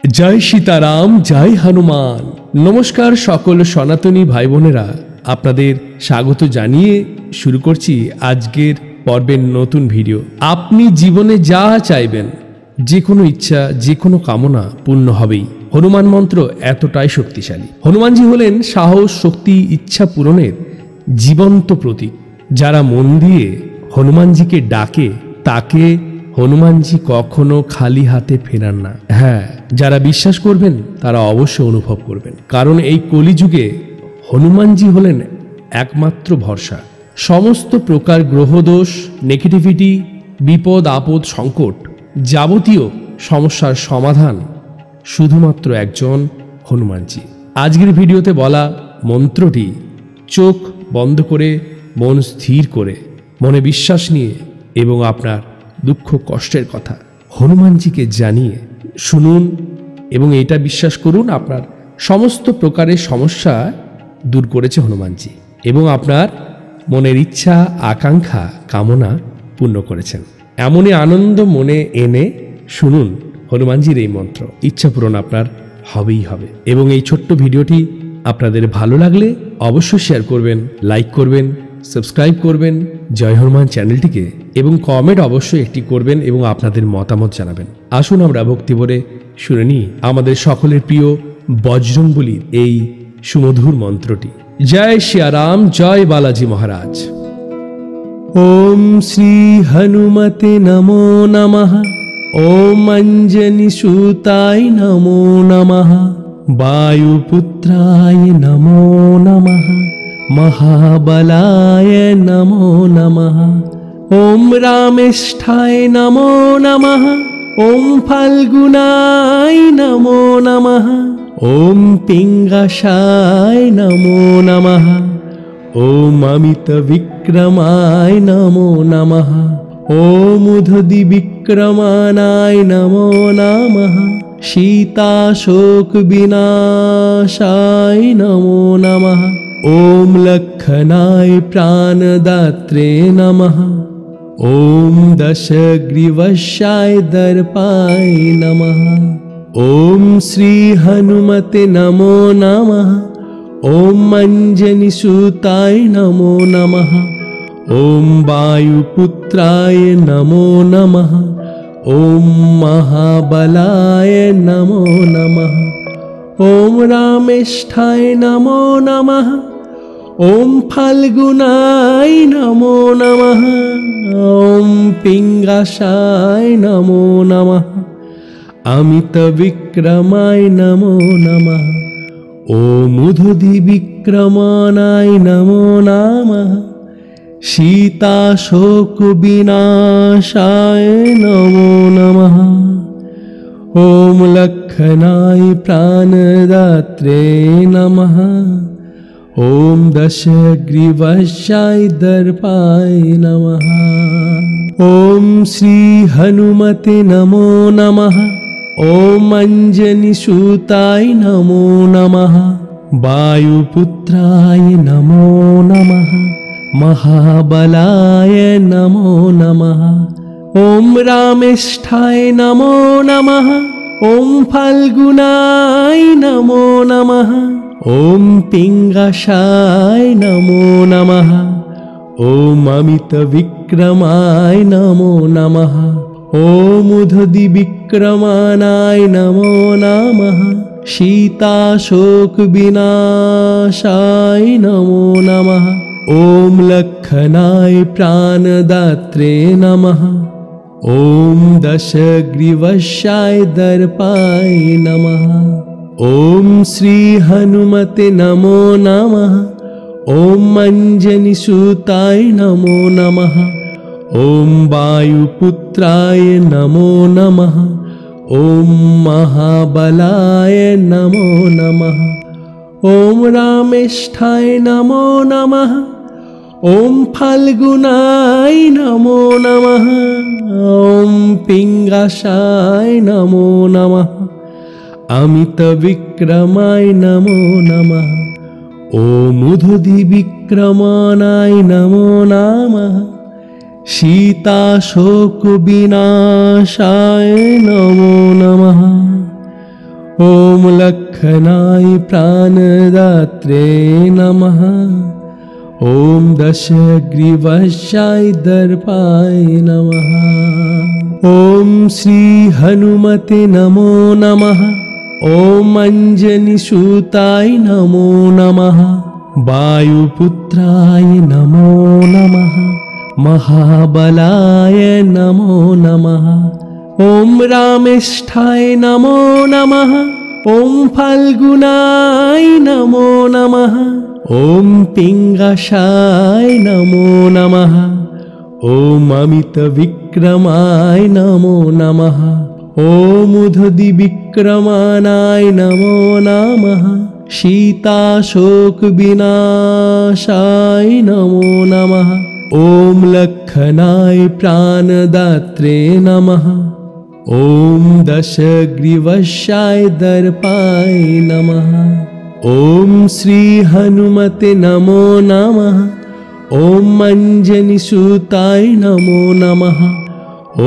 जय सीताराम जय हनुमान। नमस्कार सकल सनातनी भाई बोनेरा आपनादेर स्वागत जानिए शुरू करছি आजकेर पर्वेर नतून भिडियो। आपनी जीवने जा चाइबेन जे कोनो इच्छा जे कोनो कामना पूर्ण हबेई। हनुमान मंत्र एतटाई शक्तिशाली। हनुमानजी हलेन साहस शक्ति इच्छा पूरণের जीवंत प्रतीक। যারা মন দিয়ে হনুমানজিকে ডাকে তাকে হনুমানজি কখনো খালি হাতে ফেরান না। হ্যাঁ, যারা বিশ্বাস করবেন তারা অবশ্যই অনুভব করবেন, কারণ এই কলিযুগে হনুমানজি হলেন একমাত্র ভরসা। সমস্ত প্রকার গ্রহদোষ, নেগেটিভিটি, বিপদ আপদ সংকট, যাবতীয় সমস্যার সমাধান শুধুমাত্র একজন হনুমানজি। আজকের ভিডিওতে বলা মন্ত্রটি চোখ বন্ধ করে মন স্থির করে মনে বিশ্বাস নিয়ে এবং আপনার দুঃখ কষ্টের কথা হনুমানজিকে জানিয়ে শুনুন এবং এটা বিশ্বাস করুন আপনার সমস্ত প্রকারের সমস্যা দূর করেছে হনুমানজি এবং আপনার মনের ইচ্ছা আকাঙ্ক্ষা কামনা পূর্ণ করেছেন। এমনই আনন্দ মনে এনে শুনুন হনুমানজির এই মন্ত্র। ইচ্ছা পূরণ আপনার হবেই হবে। এবং এই ছোট্ট ভিডিওটি আপনাদের ভালো লাগলে অবশ্যই শেয়ার করবেন, লাইক করবেন, সাবস্ক্রাইব করবেন জয় হনুমান চ্যানেলটিকে এবং কমেন্ট অবশ্যই একটি করবেন এবং আপনাদের মতামত জানাবেন। আসুন আমরা ভক্তি ভরে শুনে নিই আমাদের সকলের প্রিয় বজরংবলীর এই সুমধুর মন্ত্রটি। জয় শ্রীরাম জয় বালাজি মহারাজ। ওম শ্রী হনুমতে নমো নমঃ। ওম অঞ্জনি সুতায় নমো নমঃ। वायुपुत्राय नमो नमः। महाबलाय नमो नमः। ओम रामेष्ठाय नमो नमः। ओम फाल्गुनाय नमो नमः। ओम पिंगाशाय नमो नमः। ओम अमितविक्रमाय नमो नमः। ओम उद्धदिविक्रमानाय नमो नमः। सीताशोक विनाशाय नमो नमः। ओम लखनाय प्राणदात्रे नमः। ओम दशग्रीवशाय दर्पाय नमः। ओम श्री हनुमते नमो नमः। ओम अंजनीसुताय नमो नमः। ओम वायुपुत्राय नमो नमः। ओम महाबलाय नमो नमः। ओम रामेष्ठाय नमो नमः। ओम फाल्गुनाय नमो नमः। ओम पिंगाशाय नमो नमः। अमितविक्रमाय नमो नमः। ओम उद्धदिविक्रमानाय नमो नमः। सीताशोक विनाशाय नमो नमः। ओम लखनाय प्राणदात्रे नमः। ओम दशग्रीवशाय दर्पाय नमः। ओम श्री हनुमते नमो नमः। ओम अंजनीसुताय नमो नमः। वायुपुत्राय नमो नमः। महाबलाय नमो नमः। ओम रामेष्ठाय नमो नमः। ओम फाल्गुनाय नमो नमः। ओम पिंगाशाय नमो नमः। ओम अमितविक्रमाय नमो नमः। ओम उद्धदिविक्रमानाय नमो नमः। सीताशोक विनाशाय नमो नमः। ओम लखनाय प्राणदात्रे नमः। ओम दशग्रीवशाय दर्पाय नमः। ओम श्री हनुमते नमो नमः। ओम अंजनीसुताय नमो नमः। ओम वायुपुत्राय नमो नमः। ओम महाबलाय नमो नमः। ओम रामेष्ठाय नमो नमः। ओम फाल्गुनाय नमो नमः। ओम पिंगाशाय नमो नमः। अमितविक्रमाय नमो नमः। ओम उद्धदिविक्रमानाय नमो नमः। सीताशोक विनाशाय नमो नमः। ॐ लक्षणाय प्राणदात्रे नमः। ॐ दशग्रीवशाय दर्पाय नमः। ॐ श्री हनुमते नमो नमः। ॐ अंजनीसुताय नमो नमः। वायुपुत्राय नमो नमः। महाबलाय नमो नमः। ॐ रामेष्ठाय नमो नमः। ॐ फाल्गुनाय नमो नमः। ॐ पिङ्गळाय नमो नमः। ॐ अमितविक्रमाय नमो नमः। ॐ उद्धतिविक्रमाय नमो नमः। सीताशोकविनाशाय नमो नमः। ॐ लक्षणाय प्राणदात्रे नमः। ॐ दशग्रीवशाय दर्पाय नमः। ॐ श्री हनुमते नमो नमः। ॐ अंजनीसुताय नमो नमः। ॐ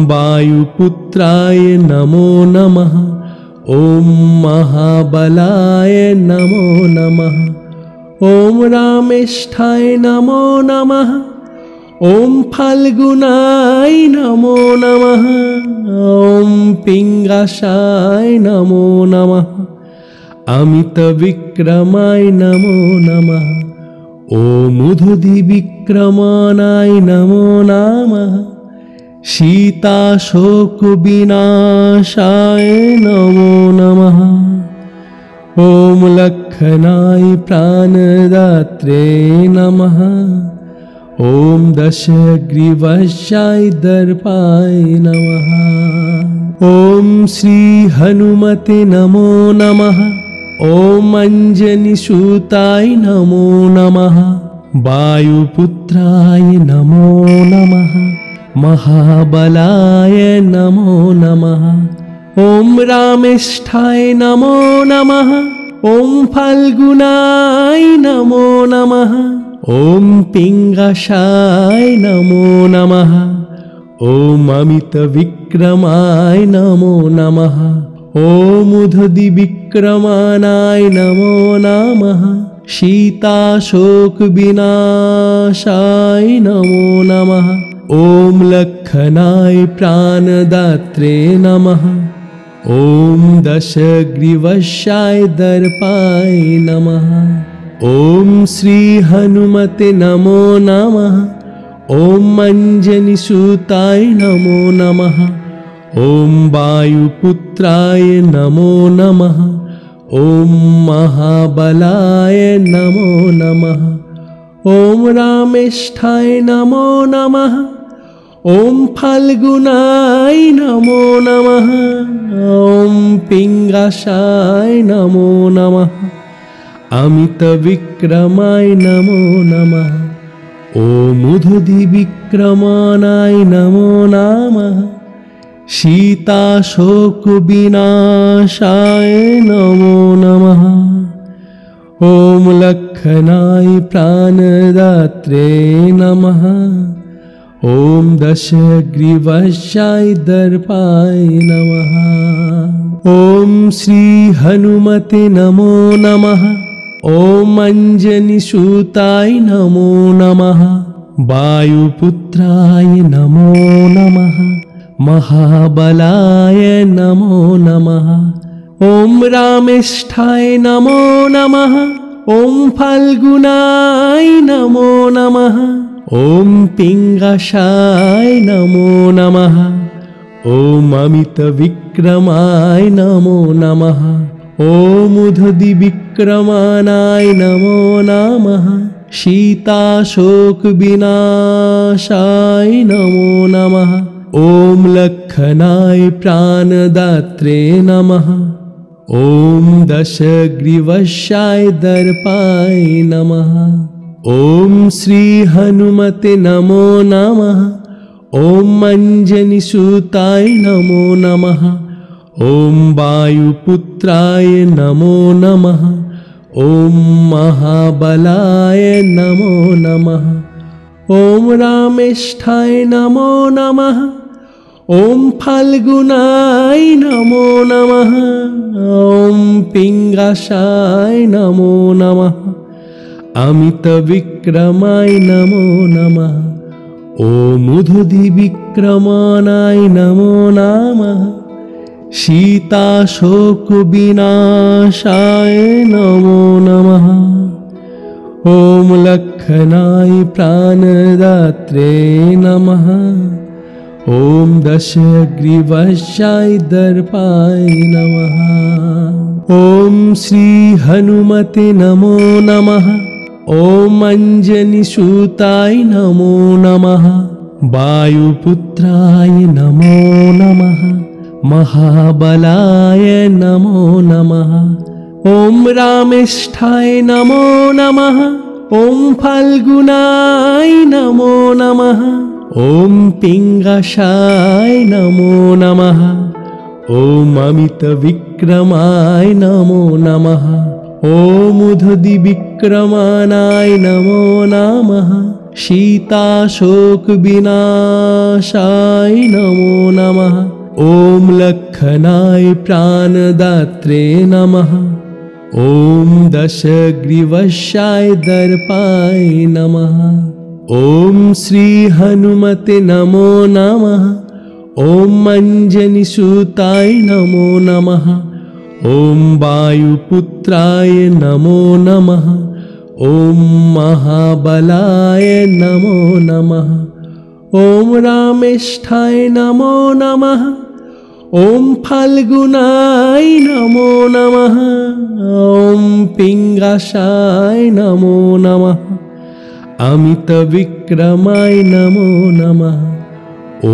वायुपुत्राय नमो नमः। ॐ महाबलाय नमो नमः। ॐ रामेष्ठाय नमो नमः। ॐ फाल्गुनाय नमो नमः। ॐ पिङ्गळाय नमो नमः। अमितविक्रमाय नमो नमः। ॐ उद्धतिविक्रमाय नमो नमः। सीताशोकविनाशाय नमो नमः। ॐ लक्षणाय प्राणदात्रे नमः। ॐ दशग्रीवशाय दर्पाय नमः। ॐ श्री हनुमते नमो नमः। ॐ अंजनीसुताय नमो नमः। वायुपुत्राय नमो नमः। महाबलाय नमो नमः। ॐ रामेष्ठाय नमो नमः। ॐ फाल्गुनाय नमो नमः। ॐ पिङ्गळाय नमो नमः। ॐ अमितविक्रमाय नमो नमः। ॐ उद्धतिविक्रमाय नमो नमः। सीताशोकविनाशाय नमो नमः। ॐ लक्षणाय प्राणदात्रे नमः। ॐ दशग्रीवशाय दर्पाय नमः। ॐ श्री हनुमते नमो नमः। ॐ अंजनीसुताय नमो नमः। ॐ वायुपुत्राय नमो नमः। ॐ महाबलाय नमो नमः। ॐ रामेष्ठाय नमो नमः। ॐ फाल्गुनाय नमो नमः। ॐ पिङ्गळाय नमो नमः। अमितविक्रमाय नमो नमः। ॐ उद्धतिविक्रमाय नमो नमः। सीताशोकविनाशाय नमो नमः। ॐ लक्षणाय प्राणदात्रे नमः। ॐ दशग्रीवशाय दर्पाय नमः। ॐ श्री हनुमते नमो नमः। ॐ अंजनीसुताय नमो नमः। वायुपुत्राय नमो नमः। महाबलाय नमो नमः। ॐ रामेष्ठाय नमो नमः। ॐ फाल्गुनाय नमो नमः। ॐ पिङ्गळाय नमो नमः। ॐ अमितविक्रमाय नमो नमः। ॐ उद्धतिविक्रमाय नमो नमः। सीताशोकविनाशाय नमो नमः। ॐ लक्षणाय प्राणदात्रे नमः। ॐ दशग्रीवशाय दर्पाय नमः। ॐ श्री हनुमते नमो नमः। ॐ अंजनीसुताय नमो नमः। ॐ वायुपुत्राय नमो नमः। ॐ महाबलाय नमो नमः। ॐ रामेष्ठाय नमो नमः। ॐ फाल्गुनाय नमो नमः। ॐ पिङ्गाशाय नमो नमः। अमितविक्रमाय नमो नमः। ॐ उद्धुधिविक्रमाणाय नमो नमः। सीताशोकविनाशाय नमो नमः। ॐ लक्ष्मणाय प्राणदात्रे नमः। ॐ दशग्रीवाय दर्पाय नमः। ॐ श्री हनुमते नमो नमः। ॐ अंजनीसुताय नमो नमः। वायुपुत्राय नमो नमः। महाबलाय नमो नमः। ॐ रामेष्ठाय नमो नमः। ॐ फाल्गुनाय नमो नमः। ॐ पिङ्गाशाय नमो नमः। ॐ अमितविक्रमाय नमो नमः। ॐ उद्धुधिविक्रमाणाय नमो नमः। सीताशोकविनाशाय नमो नमः। ॐ लक्ष्मणाय प्राणदात्रे नमः। ॐ दशग्रीवाय दर्पाय नमः। ॐ श्री हनुमते नमो नमः। ॐ अंजनीसुताय नमो नमः। ॐ वायुपुत्राय नमो नमः। ॐ महाबलाय नमो नमः। ॐ रामेष्ठाय नमो नमः। ॐ फाल्गुनाय नमो नमः। ॐ पिङ्गाशाय नमो नमः। अमितविक्रमाय नमो नमः। ॐ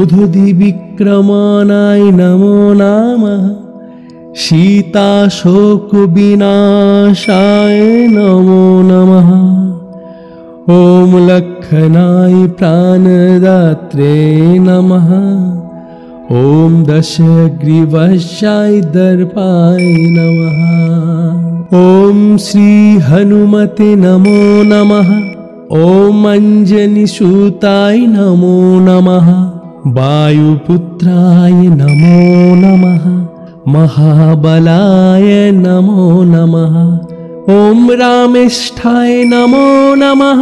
उद्धुधिविक्रमाणाय नमो नमः। सीताशोकविनाशाय नमो नमः। ॐ लक्ष्मणाय प्राणदात्रे नमः। ॐ दशग्रीवाय दर्पाय नमः। ॐ श्री हनुमते नमो नमः। ॐ अंजनीसुताय नमो नमः। वायुपुत्राय नमो नमः। महाबलाय नमो नमः। ॐ रामेष्ठाय नमो नमः।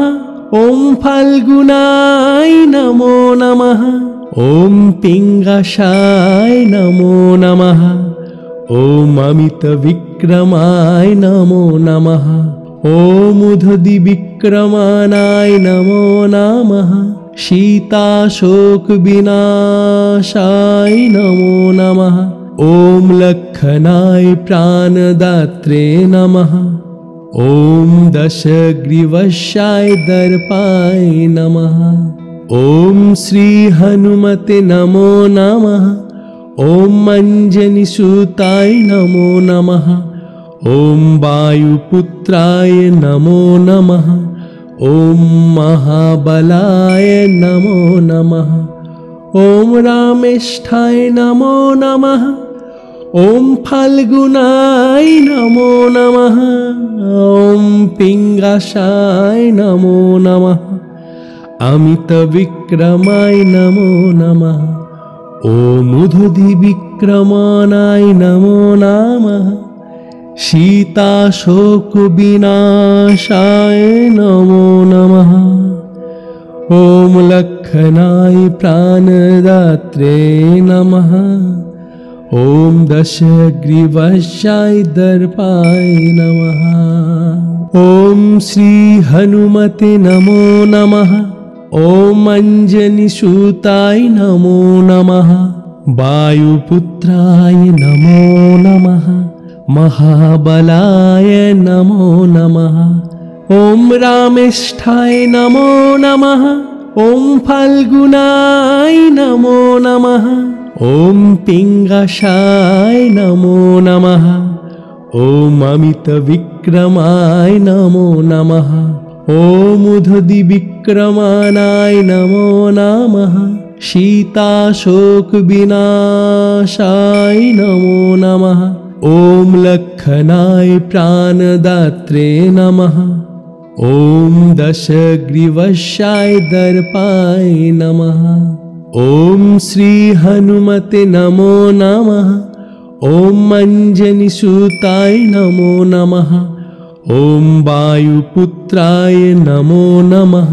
ॐ फाल्गुनाय नमो नमः। ॐ पिङ्गाशाय नमो नमः। ॐ अमितविक्रमाय नमो नमः। ॐ उद्धुधिविक्रमाणाय नमो नमः। सीताशोकविनाशाय नमो नमः। ॐ लक्ष्मणाय प्राणदात्रे नमः। ॐ दशग्रीवाय दर्पाय नमः। ॐ श्री हनुमते नमो नमः। ॐ अंजनीसुताय नमो नमः। ॐ वायुपुत्राय नमो नमः। ॐ महाबलाय नमो नमः। ॐ रामेष्ठाय नमो नमः। ॐ फाल्गुनाय नमो नमः। ॐ पिङ्गाशाय नमो नमः। अमितविक्रमाय नमो नमः। ॐ उद्धुधिविक्रमाणाय नमो नमः। सीताशोकविनाशाय नमो नमः। ॐ लक्ष्मणाय प्राणदात्रे नमः। ॐ दशग्रीवाय दर्पाय नमः। ॐ श्री हनुमते नमो नमः। ॐ अंजनीसुताय नमो नमः। वायुपुत्राय नमो नमः। महाबलाय नमो नमः। ॐ रामेष्ठाय नमो नमः। ॐ फाल्गुनाय नमो नमः। ॐ पिङ्गाशाय नमो नमः। ॐ अमितविक्रमाय नमो नमः। ॐ उद्धुधिविक्रमाणाय नमो नमः। सीताशोकविनाशाय नमो नमः। ॐ लक्ष्मणाय प्राणदात्रे नमः। ॐ दशग्रीवाय दर्पाय नमः। ॐ श्री हनुमते नमो नमः। ॐ अंजनीसुताय नमो नमः। ॐ वायुपुत्राय नमो नमः।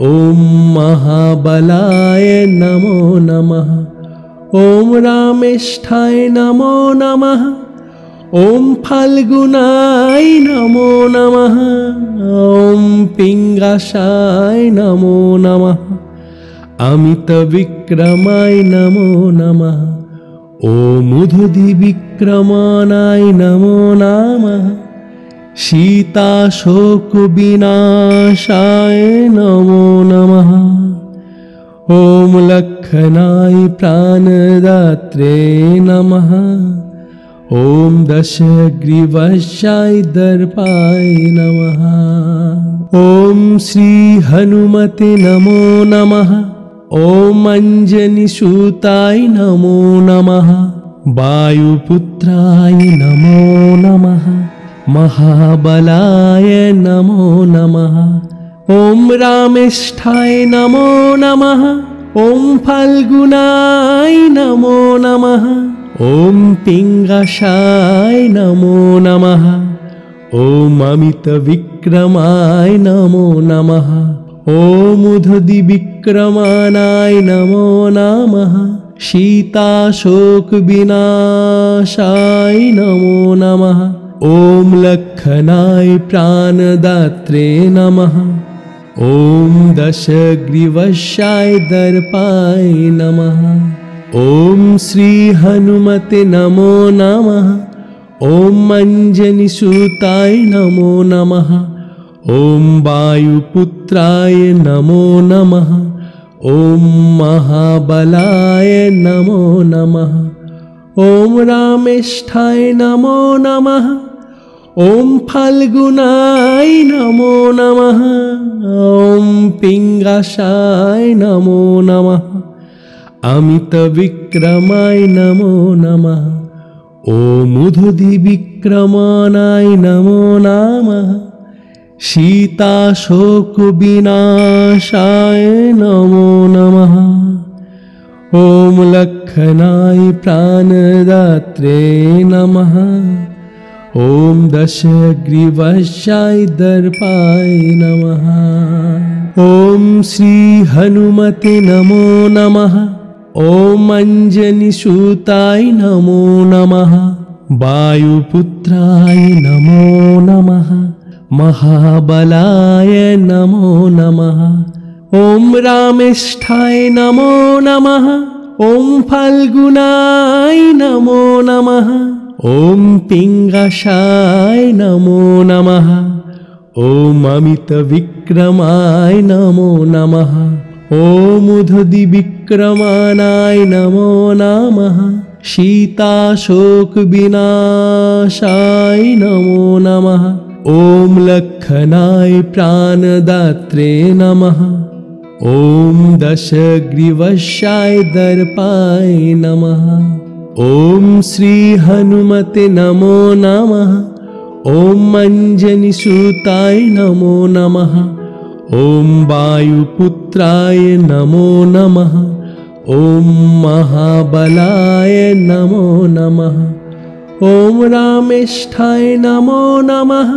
ॐ महाबलाय नमो नमः। ॐ रामेष्ठाय नमो नमः। ॐ फाल्गुनाय नमो नमः। ॐ पिङ्गाशाय नमो नमः। अमितविक्रमाय नमो नमः। ॐ उद्धतिविक्रमाणाय नमो नमः। सीताशोकविनाशाय नमो नमः। ॐ लक्ष्मणाय प्राणदात्रे नमः। ॐ दशग्रीवाय दर्पाय नमः। ॐ श्री हनुमते नमो नमः। ॐ अंजनीसुताय नमो नमः। वायुपुत्राय नमो नमः। महाबलाय नमो नमः। ॐ रामेष्ठाय नमो नमः। ॐ फाल्गुनाय नमो नमः। ॐ पिङ्गाशाय नमो नमः। ॐ अमितविक्रमाय नमो नमः। ॐ उद्धतिविक्रमाणाय नमो नमः। सीताशोकविनाशाय नमो नमः। ॐ लक्ष्मणाय प्राणदात्रे नमः। ॐ दशग्रीवाय दर्पाय नमः। ॐ श्री हनुमते नमो नमः। ॐ अंजनीसुताय नमो नमः। ॐ वायुपुत्राय नमो नमः। ॐ महाबलाय नमो नमः। ॐ रामेष्ठाय नमो नमः। ॐ फाल्गुनाय नमो नमः। ॐ पिङ्गाशाय नमो नमः। अमितविक्रमाय नमो नमः। ॐ उद्धतिविक्रमाणाय नमो नमः। सीताशोकविनाशाय नमो नमः। ॐ लक्ष्मणाय प्राणदात्रे नमः। ॐ दशग्रीवाय दर्पाय नमः। ॐ श्री हनुमते नमो नमः। ॐ अंजनीसुताय नमो नमः। वायुपुत्राय नमो नमः। महाबलाय नमो नमः। ॐ रामेष्ठाय नमो नमः। ॐ फाल्गुनाय नमो नमः। ॐ पिङ्गाशाय नमो नमः। ॐ अमितविक्रमाय नमो नमः। ॐ उद्धतिविक्रमाणाय नमो नमः। सीताशोकविनाशाय नमो नमः। ॐ लक्ष्मणाय प्राणदात्रे नमः। ॐ दशग्रीवाय दर्पाय नमः। ॐ श्री हनुमते नमो नमः। ॐ अंजनीसुताय नमो नमः। ॐ वायुपुत्राय नमो नमः। ॐ महाबलाय नमो नमः। ॐ रामेष्ठाय नमो नमः।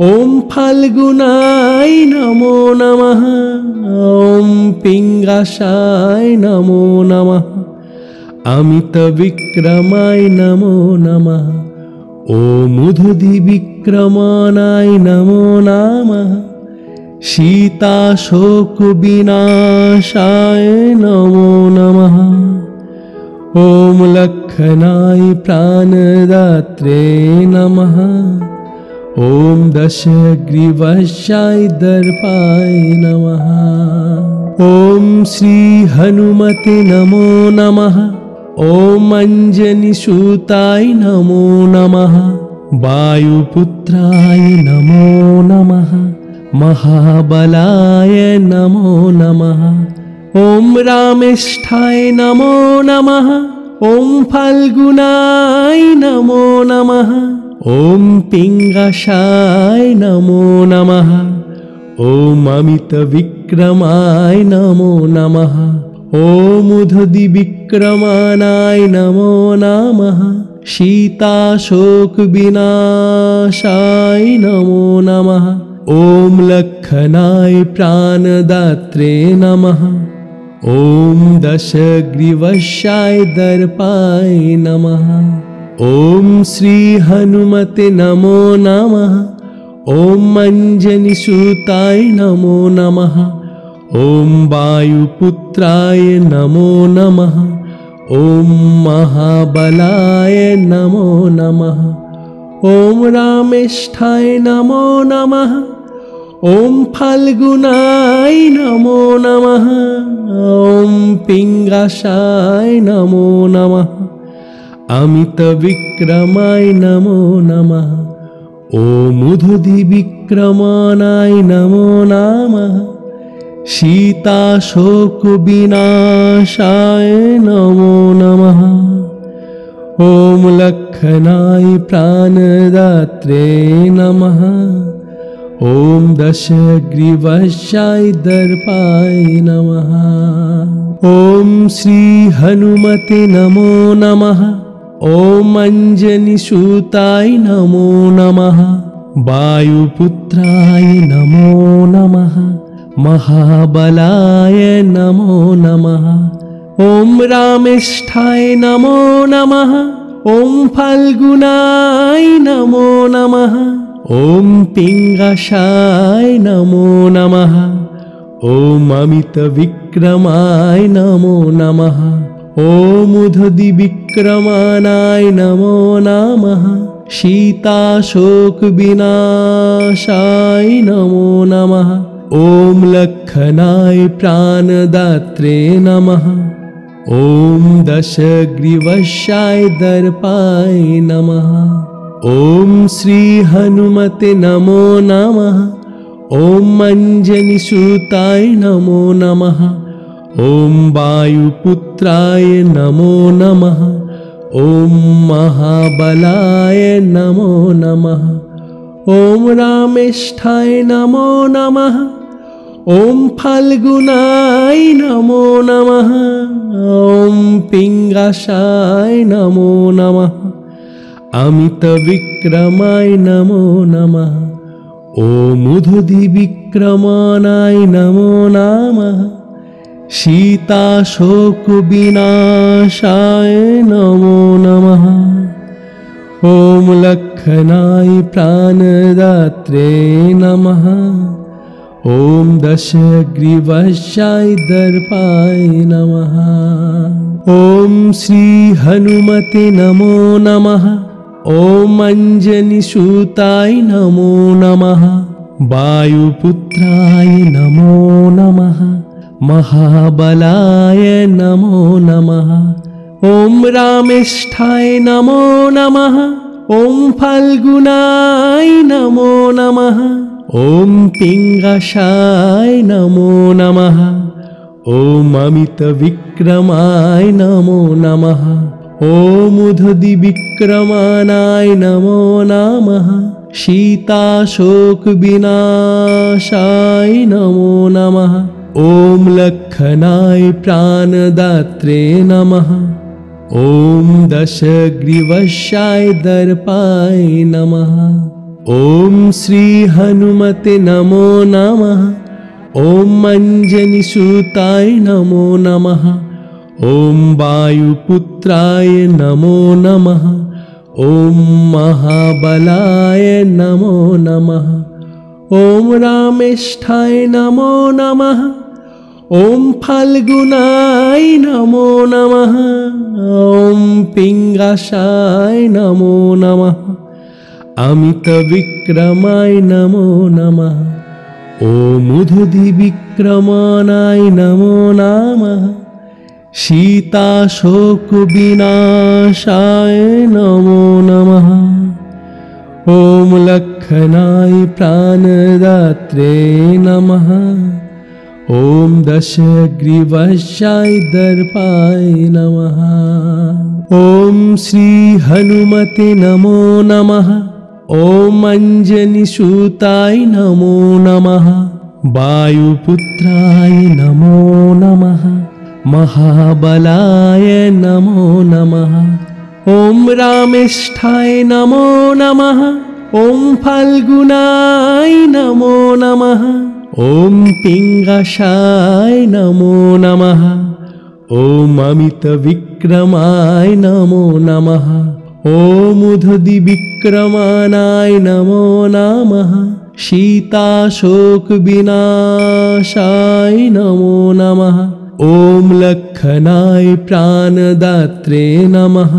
ॐ फाल्गुनाय नमो नमः। ॐ पिङ्गाशाय नमो नमः। अमितविक्रमाय नमो नमः। ॐ उद्धतिविक्रमाणाय नमो नमः। सीताशोकविनाशाय नमो नमः। ॐ लक्ष्मणाय प्राणदात्रे नमः। ॐ दशग्रीवाय दर्पाय नमः। ॐ श्री हनुमते नमो नमः। ॐ अंजनीसुताय नमो नमः। वायुपुत्राय नमो नमः। महाबलाय नमो नमः। ॐ रामेष्ठाय नमो नमः। ॐ फाल्गुनाय नमो नमः। ॐ पिङ्गाशाय नमो नमः। ॐ अमितविक्रमाय नमो नमः। ॐ उद्धतिविक्रमाणाय नमो नमः। सीताशोकविनाशाय नमो नमः। ॐ लक्ष्मणाय प्राणदात्रे नमः। ॐ दशग्रीवस्याय दर्पाय नमः। ॐ श्री हनुमते नमो नमः। ॐ अंजनीसुताय नमो नमः। ॐ वायुपुत्राय नमो नमः। ॐ महाबलाय नमो नमः। ॐ रामेष्ठाय नमो नमः। ॐ फाल्गुनाय नमो नमः। ॐ पिङ्गलाय नमो नमः। अमितविक्रमाय नमो नमः। ॐ उद्धतिविक्रमाणाय नमो नमः। सीताशोकविनाशाय नमो नमः। ॐ लक्ष्मणाय प्राणदात्रे नमः। ॐ दशग्रीवस्याय दर्पाय नमः। ॐ श्री हनुमते नमो नमः। ॐ अंजनीसुताय नमो नमः। वायुपुत्राय नमो नमः। महाबलाय नमो नमः। ॐ रामेष्ठाय नमो नमः। ॐ फाल्गुनाय नमो नमः। ॐ पिङ्गलाय नमो नमः। ॐ अमितविक्रमाय नमो नमः। ॐ उद्धतिविक्रमाणाय नमो नमः। सीताशोकविनाशाय नमो नमः। ॐ लक्ष्मणाय प्राणदात्रे नमः। ॐ दशग्रीवस्याय दर्पाय नमः। ॐ श्री हनुमते नमो नमः। ॐ अंजनीसुताय नमो नमः। ॐ वायुपुत्राय नमो नमः। ॐ महाबलाय नमो नमः। ॐ रामेष्ठाय नमो नमः। ॐ फाल्गुनाय नमो नमः। ॐ पिङ्गलाय नमो नमः। अमितविक्रमाय नमो नमः। ॐ उद्धतिविक्रमाणाय नमो नमः। सीताशोकविनाशाय नमो नमः। ॐ लक्ष्मणाय प्राणदात्रे नमः। ॐ दशग्रीवस्याय दर्पाय नमः। ॐ श्री हनुमते नमो नमः। ॐ अंजनीसुताय नमो नमः। वायुपुत्राय नमो नमः। महाबलाय नमो नमः। ॐ रामेष्ठाय नमो नमः। ॐ फाल्गुनाय नमो नमः। ॐ पिङ्गलाय नमो नमः। ॐ अमितविक्रमाय नमो नमः। ॐ उद्धतिविक्रमाणाय नमो नमः। सीताशोकविनाशाय नमो नमः। ॐ लक्ष्मणाय प्राणदात्रे नमः। ॐ दशग्रीवस्याय दर्पाय नमः। ॐ श्री हनुमते नमो नमः। ॐ अंजनीसुताय नमो नमः। ॐ वायुपुत्राय नमो नमः। ॐ महाबलाय नमो नमः। ॐ रामेष्ठाय नमो नमः। ॐ फाल्गुनाय नमो नमः। ॐ पिङ्गलाय नमो नमः। अमितविक्रमाय नमो नमः। ॐ उद्धतिविक्रमाणाय नमो नमः। सीताशोकविनाशाय नमो नमः। ॐ लक्ष्मणाय प्राणदात्रे नमः। ॐ दशग्रीवस्याय दर्पाय नमः। ॐ श्री हनुमते नमो नमः। ॐ अंजनीसुताय नमो नमः। वायुपुत्राय नमो नमः। महाबलाय नमो नमः। ॐ रामेष्ठाय नमो नमः। ॐ फाल्गुनाय नमो नमः। ॐ पिङ्गळाय नमो नमः। ॐ अमितविक्रमाय नमो नमः। ॐ उद्धदिविक्रमाय नमो नमः। सीताशोकविनाशाय नमो नमः। ॐ लक्ष्मणाय प्राणदात्रे नमः।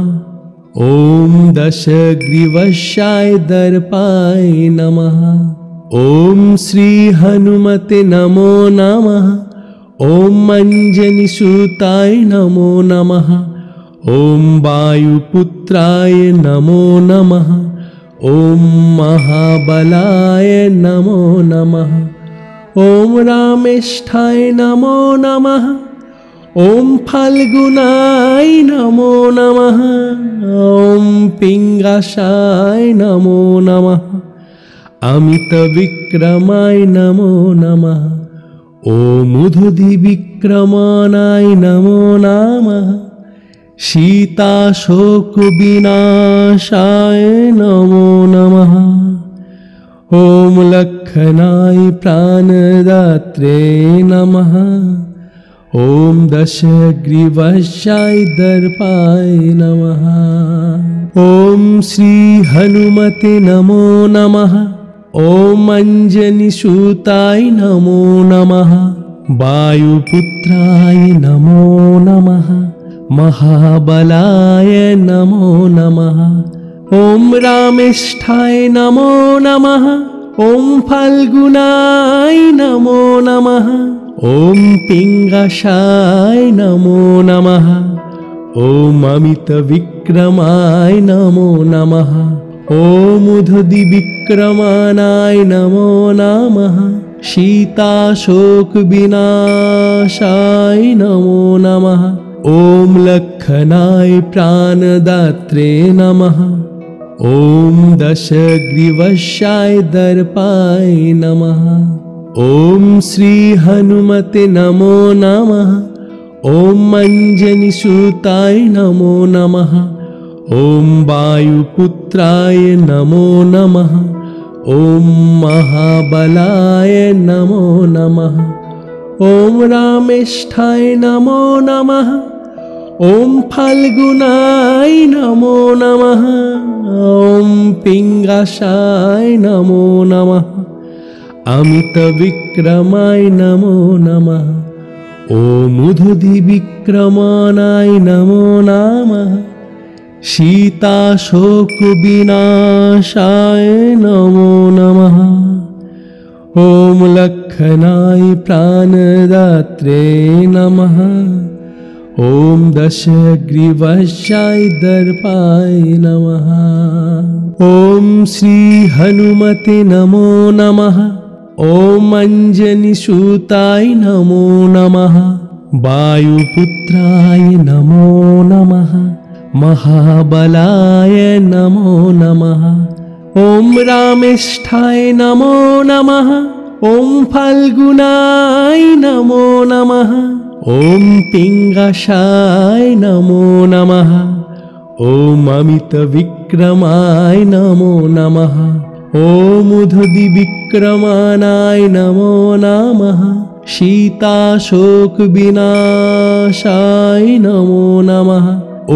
ॐ दशग्रीवस्याय दर्पाय नमः। ॐ श्री हनुमते नमो नमः। ॐ अञ्जनीसुताय नमो नमः। ॐ वायुपुत्राय नमो नमः। ॐ महाबलाय नमो नमः। ॐ रामेष्ठाय नमो नमः। ॐ फाल्गुनाय नमो नमः। ॐ पिङ्गळाय नमो नमः। अमितविक्रमाय नमो नमः। ॐ उद्धदिविक्रमाय नमो नमः। सीताशोकविनाशाय नमो नमः। ॐ लक्ष्मणाय प्राणदात्रे नमः। ॐ दशग्रीवस्याय दर्पाय नमः। ॐ श्री हनुमते नमो नमः। ॐ अञ्जनीसुताय नमो नमः। वायुपुत्राय नमो नमः। महाबलाय नमो नमः। ॐ रामेष्ठाय नमो नमः। ॐ फाल्गुनाय नमो नमः। ॐ पिङ्गळाय नमो नमः। ॐ अमितविक्रमाय नमो नमः। ॐ उद्धदिविक्रमाय नमो नमः। सीताशोकविनाशाय नमो नमः। ॐ लक्ष्मणाय प्राणदात्रे नमः। ॐ दशग्रीवस्याय दर्पाय नमः। ॐ श्री हनुमते नमो नमः। ॐ अञ्जनीसुताय नमो नमः। ॐ वायुपुत्राय नमो नमः। ॐ महाबलाय नमो नमः। ॐ रामेष्ठाय नमो नमः। ॐ फाल्गुनाय नमो नमः। ॐ पिङ्गळाय नमो नमः। अमितविक्रमाय नमो नमः। ॐ उद्धदिविक्रमाय नमो नमः। सीताशोकविनाशाय नमो नमः। ॐ लक्ष्मणाय प्राणदात्रे नमः। ॐ दशग्रीवस्याय दर्पाय नमः। ॐ श्री हनुमते नमो नमः। ॐ अञ्जनीसुताय नमो नमः। वायुपुत्राय नमो नमः। महाबलाय नमो नमः। ॐ रामेष्ठाय नमो नमः। ॐ फाल्गुनाय नमो नमः। ॐ पिङ्गळाय नमो नमः। ॐ अमितविक्रमाय नमो नमः। ॐ उद्धदिविक्रमाय नमो नमः। सीताशोकविनाशाय नमो नमः। ॐ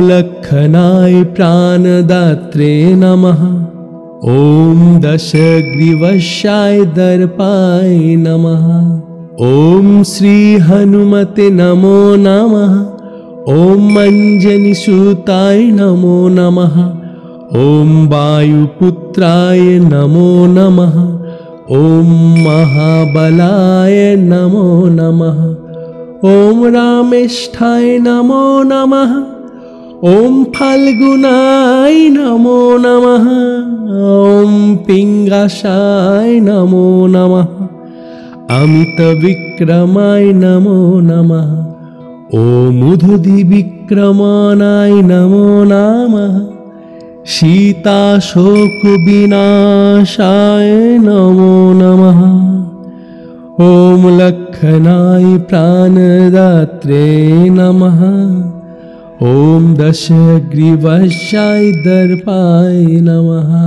लक्ष्मणाय प्राणदात्रे नमः। ॐ दशग्रीवस्याय दर्पाय नमः। ॐ श्री हनुमते नमो नमः। ॐ अञ्जनीसुताय नमो नमः। ॐ वायुपुत्राय नमो नमः। ॐ महाबलाय नमो नमः। ॐ रामेष्ठाय नमो नमः। ॐ फाल्गुनाय नमो नमः। ॐ पिङ्गळाय नमो नमः। अमितविक्रमाय नमो नमः। ॐ उद्धदिविक्रमाय नमो नमः। सीताशोकविनाशाय नमो नमः। ओम लखनाय प्राणदात्रे नमः। ओम दशग्रीवशाय दर्पाय नमः।